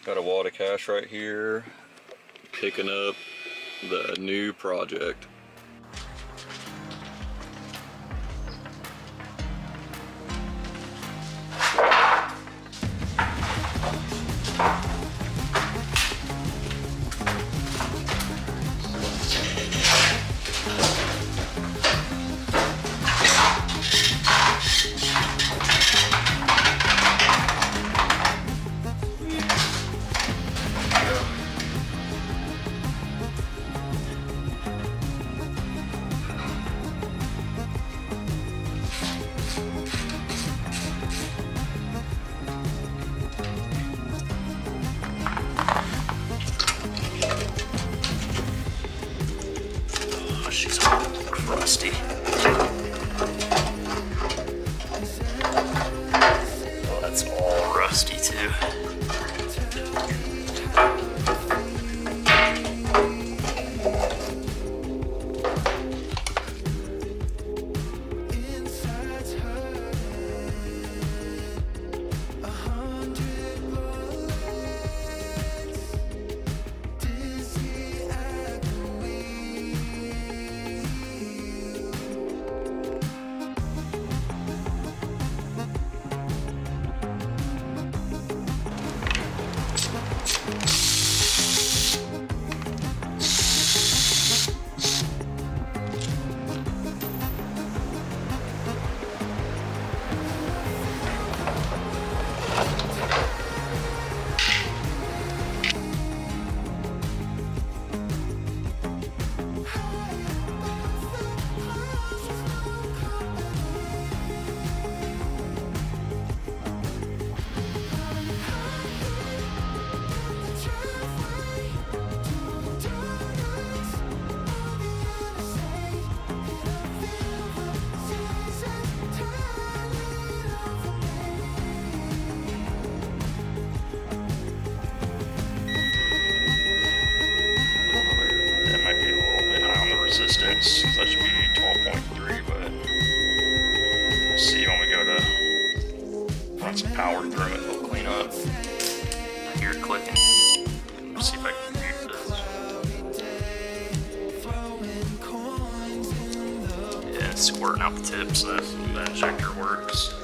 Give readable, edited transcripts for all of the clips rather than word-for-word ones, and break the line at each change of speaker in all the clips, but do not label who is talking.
Got a wad of cash right here. Picking up the new project.
She's crusty. Oh, that's all rusty too. Resistance, that should be 12.3, but we'll see when we go to run some power through it. It'll clean up. I hear it clicking. Let's see if I can mute this. Yeah, it's squirting out the tips. That injector works.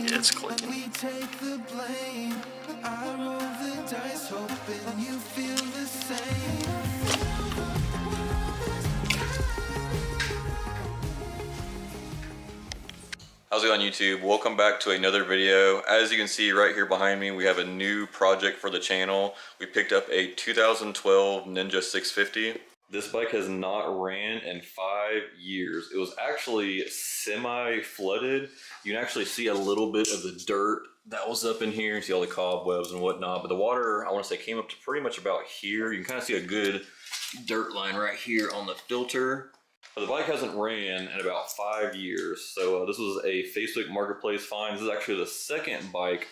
Yeah, it's clicking.
How's it going, YouTube? Welcome back to another video. As you can see right here behind me, we have a new project for the channel. We picked up a 2012 Ninja 650. This bike has not ran in 5 years. It was actually semi-flooded. You can actually see a little bit of the dirt that was up in here. You see all the cobwebs and whatnot, but the water, I want to say, came up to pretty much about here. You can kind of see a good dirt line right here on the filter. But the bike hasn't ran in about 5 years. So this was a Facebook Marketplace find. This is actually the second bike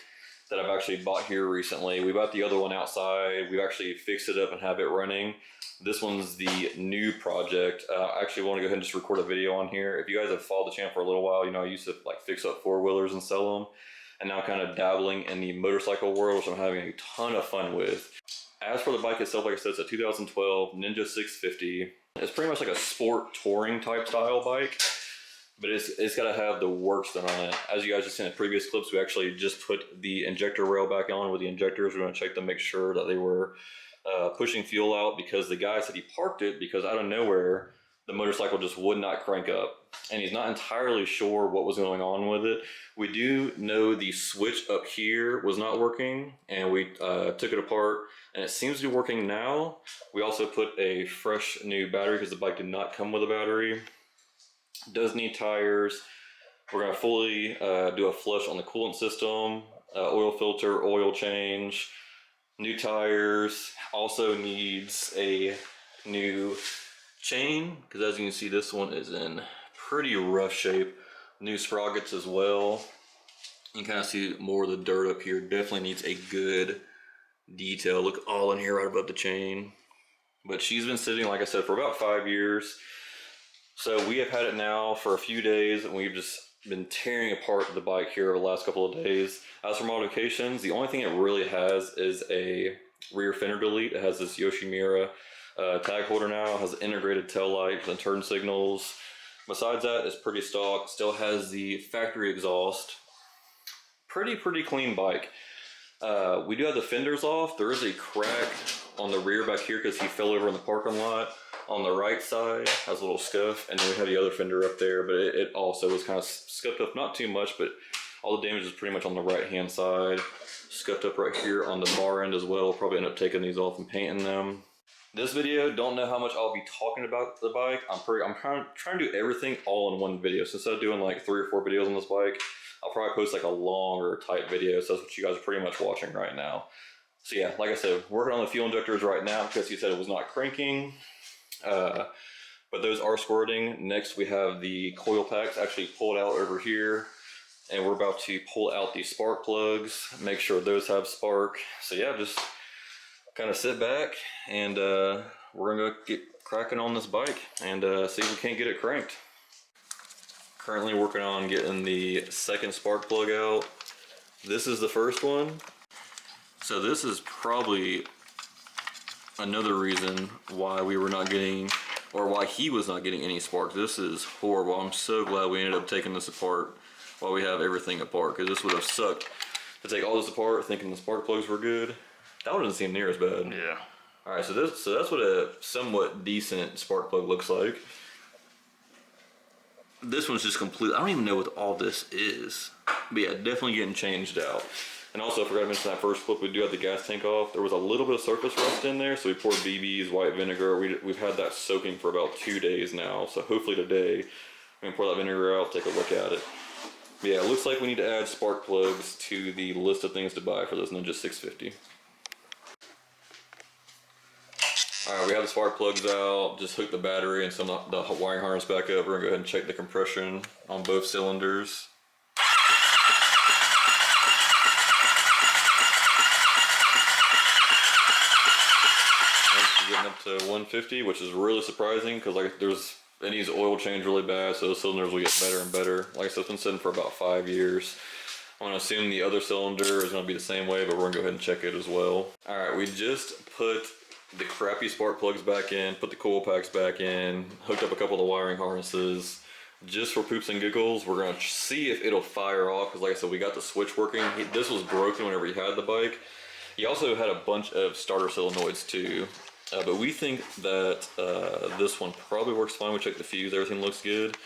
that I've actually bought here recently. We bought the other one outside. We've actually fixed it up and have it running. This one's the new project. I actually want to go ahead and just record a video on here. If you guys have followed the channel for a little while, you know I used to like fix up four-wheelers and sell them. And now I'm kind of dabbling in the motorcycle world, which I'm having a ton of fun with. As for the bike itself, like I said, it's a 2012 Ninja 650. It's pretty much like a sport touring type style bike, but it's got to have the works done on it. As you guys have seen in previous clips, we actually just put the injector rail back on with the injectors. We're going to check to make sure that they were pushing fuel out, because the guy said he parked it because out of nowhere the motorcycle just would not crank up, and he's not entirely sure what was going on with it. We do know the switch up here was not working, and we took it apart, and it seems to be working now. We also put a fresh new battery because the bike did not come with a battery. It does need tires. We're going to fully do a flush on the coolant system, oil filter, oil change, new tires. Also needs a new chain, because as you can see, this one is in pretty rough shape. New sprockets as well. You can kind of see more of the dirt up here. Definitely needs a good detail. Look all in here right above the chain. But she's been sitting, like I said, for about 5 years. So we have had it now for a few days, and we've just been tearing apart the bike here over the last couple of days. As for modifications, the only thing it really has is a rear fender delete. It has this Yoshimura tag holder now. It has integrated tail lights and turn signals. Besides that, it's pretty stock. Still has the factory exhaust. Pretty clean bike. We do have the fenders off. There is a crack on the rear back here because he fell over in the parking lot. On the right side has a little scuff, and then we have the other fender up there, but it also was kind of scuffed up, not too much, but all the damage is pretty much on the right hand side. Scuffed up right here on the bar end as well. Probably end up taking these off and painting them. This video, don't know how much I'll be talking about the bike. I'm trying to do everything all in one video. So instead of doing like 3 or 4 videos on this bike, I'll probably post like a longer type video. So that's what you guys are pretty much watching right now. So yeah, like I said, working on the fuel injectors right now because he said it was not cranking. But those are squirting. Next we have the coil packs actually pulled out over here, and we're about to pull out the spark plugs, make sure those have spark. So yeah, just kind of sit back and we're gonna get cracking on this bike and see if we can't get it cranked. Currently working on getting the second spark plug out. This is the first one. So this is probably another reason why we were not getting, or why he was not getting any spark. This is horrible. I'm so glad we ended up taking this apart while we have everything apart, because this would have sucked to take all this apart thinking the spark plugs were good. That one doesn't seem near as bad.
Yeah.
All right, so that's what a somewhat decent spark plug looks like. This one's just complete. I don't even know what all this is, but yeah, definitely getting changed out. And also, I forgot to mention that first clip, we do have the gas tank off. There was a little bit of surface rust in there, so we poured BB's, white vinegar. We've had that soaking for about 2 days now, so hopefully today we can pour that vinegar out, take a look at it. But yeah, it looks like we need to add spark plugs to the list of things to buy for this Ninja 650. Alright, we have the spark plugs out, just hook the battery and some of the wiring harness back up. We're going to go ahead and check the compression on both cylinders. Getting up to 150, which is really surprising because like it needs oil change really bad, so the cylinders will get better and better. Like I said, it's been sitting for about 5 years. I'm gonna assume the other cylinder is gonna be the same way, but we're gonna go ahead and check it as well. All right, we just put the crappy spark plugs back in, put the coil packs back in, hooked up a couple of the wiring harnesses. Just for poops and giggles, we're gonna see if it'll fire off, because like I said, we got the switch working. This was broken whenever he had the bike. He also had a bunch of starter solenoids too. But we think that this one probably works fine. We checked the fuse, everything looks good.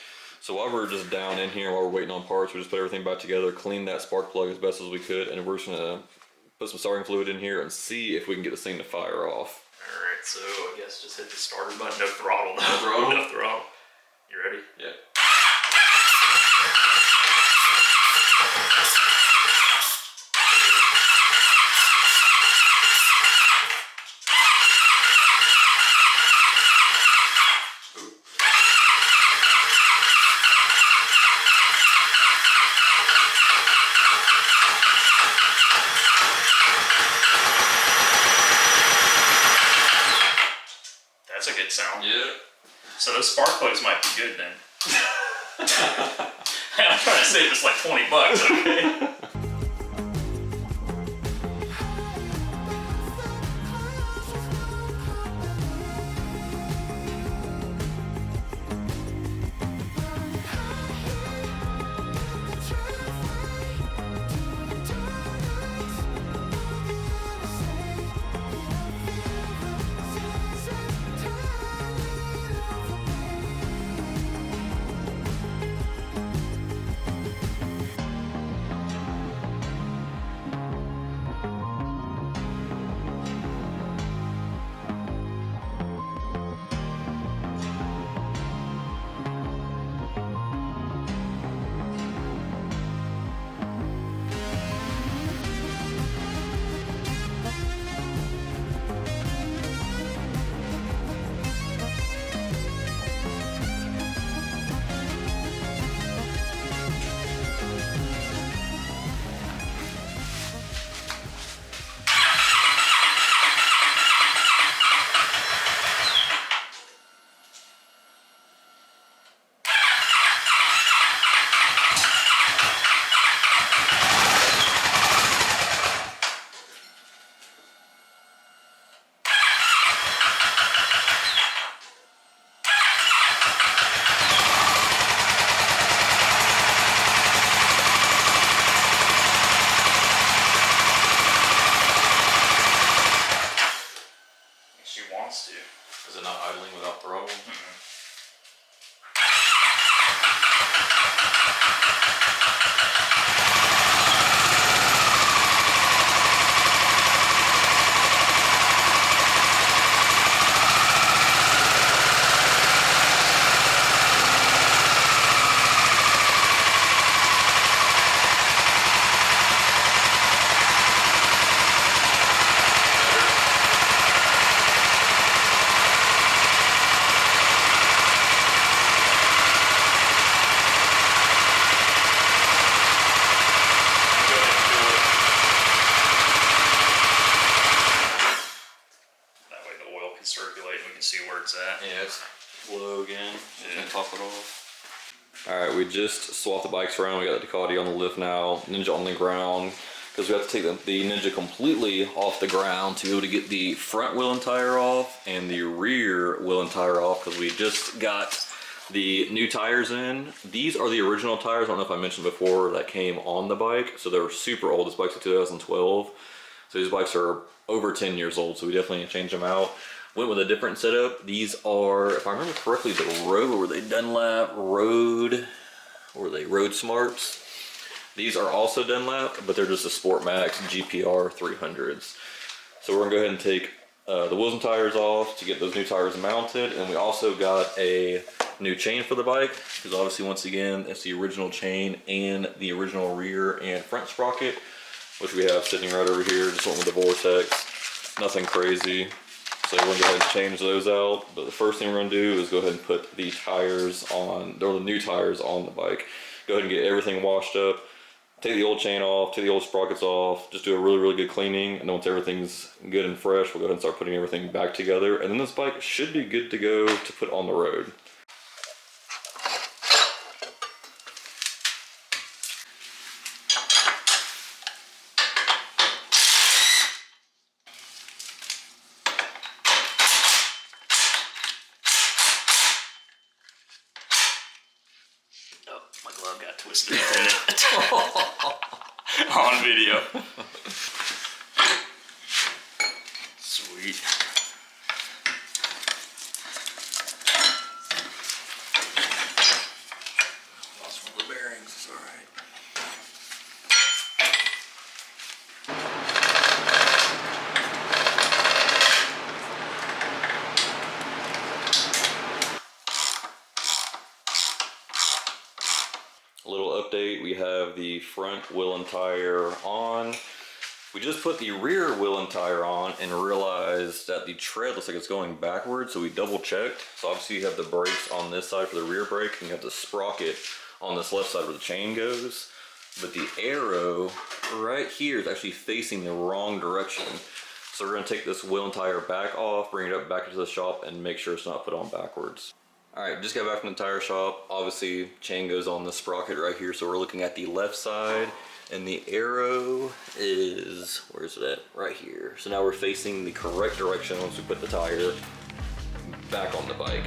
So while we're just down in here, while we're waiting on parts, we just put everything back together, clean that spark plug as best as we could, and we're just gonna put some starting fluid in here and see if we can get this thing to fire off.
Alright, so I guess just hit the starter button. No throttle.
No throttle?
No throttle. You ready?
Yeah.
That's a good sound.
Yeah.
So those spark plugs might be good then. I'm trying to save us like 20 bucks, okay?
Alright, we just swapped the bikes around. We got the Ducati on the lift now, Ninja on the ground. Because we have to take the Ninja completely off the ground to be able to get the front wheel and tire off and the rear wheel and tire off, because we just got the new tires in. These are the original tires, I don't know if I mentioned before, that came on the bike. So they were super old. This bike's a 2012. So these bikes are over 10 years old, so we definitely need to change them out. Went with a different setup. These are, if I remember correctly, the Road, or were they Dunlap Road, or were they Road Smarts? These are also Dunlap, but they're just the Sport Max GPR 300s. So we're gonna go ahead and take the wheels and tires off to get those new tires mounted. And we also got a new chain for the bike, because obviously, once again, it's the original chain and the original rear and front sprocket, which we have sitting right over here. Just went with the Vortex, nothing crazy. So we're gonna go ahead and change those out. But the first thing we're gonna do is go ahead and put the tires on, or the new tires on the bike. Go ahead and get everything washed up. Take the old chain off, take the old sprockets off, just do a really, really good cleaning. And then once everything's good and fresh, we'll go ahead and start putting everything back together. And then this bike should be good to go to put on the road.
Oh, my glove got twisted in it. On video. Sweet. Lost one of the bearings, it's alright.
A little update, we have the front wheel and tire on. We just put the rear wheel and tire on and realized that the tread looks like it's going backwards, so we double checked. So obviously you have the brakes on this side for the rear brake, and you have the sprocket on this left side where the chain goes. But the arrow right here is actually facing the wrong direction. So we're gonna take this wheel and tire back off, bring it up back into the shop, and make sure it's not put on backwards. Alright, just got back from the tire shop. Obviously, chain goes on the sprocket right here, so we're looking at the left side, and the arrow is, where's it at? Right here. So now we're facing the correct direction once we put the tire back on the bike.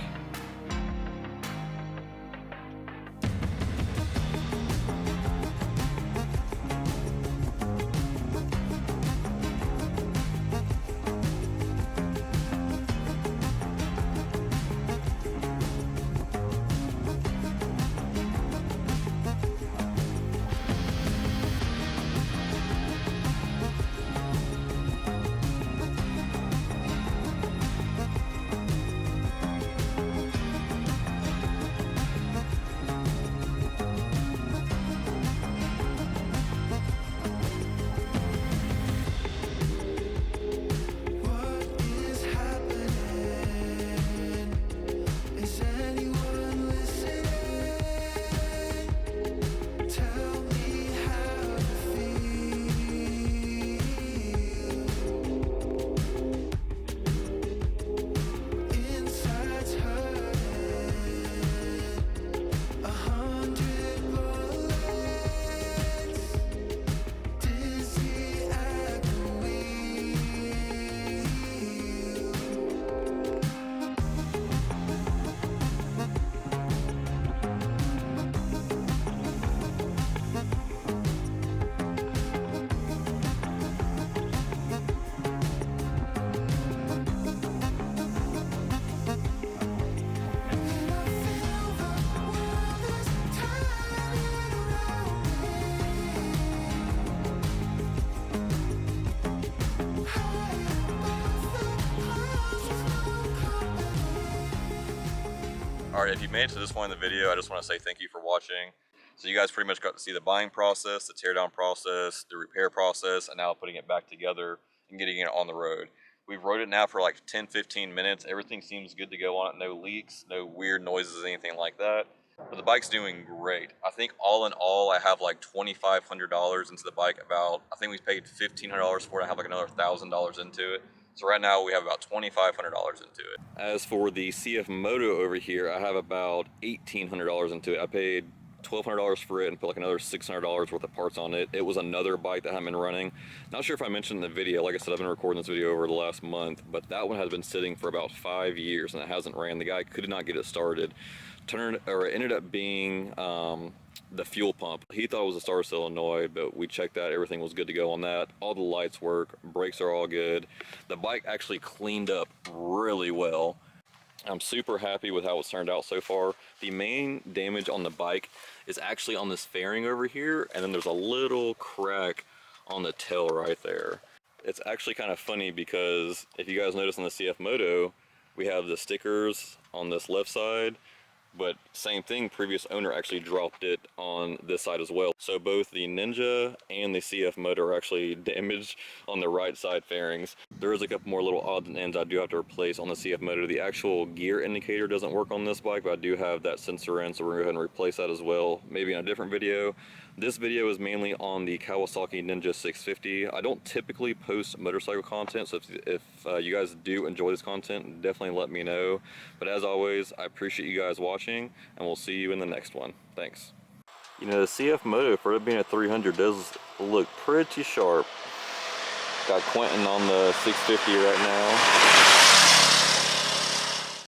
Alright, if you made it to this point in the video, I just want to say thank you for watching. So you guys pretty much got to see the buying process, the teardown process, the repair process, and now putting it back together and getting it on the road. We've rode it now for like 10-15 minutes. Everything seems good to go on it. No leaks, no weird noises, anything like that. But the bike's doing great. I think all in all, I have like $2,500 into the bike. I think we paid $1,500 for it. I have like another $1,000 into it. So right now we have about $2,500 into it. As for the CF Moto over here, I have about $1,800 into it. I paid $1,200 for it and put like another $600 worth of parts on it. It was another bike that I've been running. Not sure if I mentioned in the video. Like I said, I've been recording this video over the last month, but that one has been sitting for about 5 years and it hasn't ran. The guy could not get it started. It ended up being the fuel pump. He thought it was a star solenoid, but we checked that. Everything was good to go on that. All the lights work, brakes are all good. The bike actually cleaned up really well. I'm super happy with how it's turned out so far. The main damage on the bike is actually on this fairing over here, and then there's a little crack on the tail right there. It's actually kind of funny because if you guys notice on the CF Moto, we have the stickers on this left side, but same thing, previous owner actually dropped it on this side as well. So both the Ninja and the CF Moto are actually damaged on the right side fairings. There is a couple more little odds and ends I do have to replace on the CF Moto. The actual gear indicator doesn't work on this bike, but I do have that sensor in, so we're gonna go ahead and replace that as well, maybe in a different video. This video is mainly on the Kawasaki Ninja 650. I don't typically post motorcycle content, so if you guys do enjoy this content, definitely let me know. But as always, I appreciate you guys watching, and we'll see you in the next one. Thanks. You know, the CF Moto, for it being a 300, does look pretty sharp. Got Quentin on the 650 right now.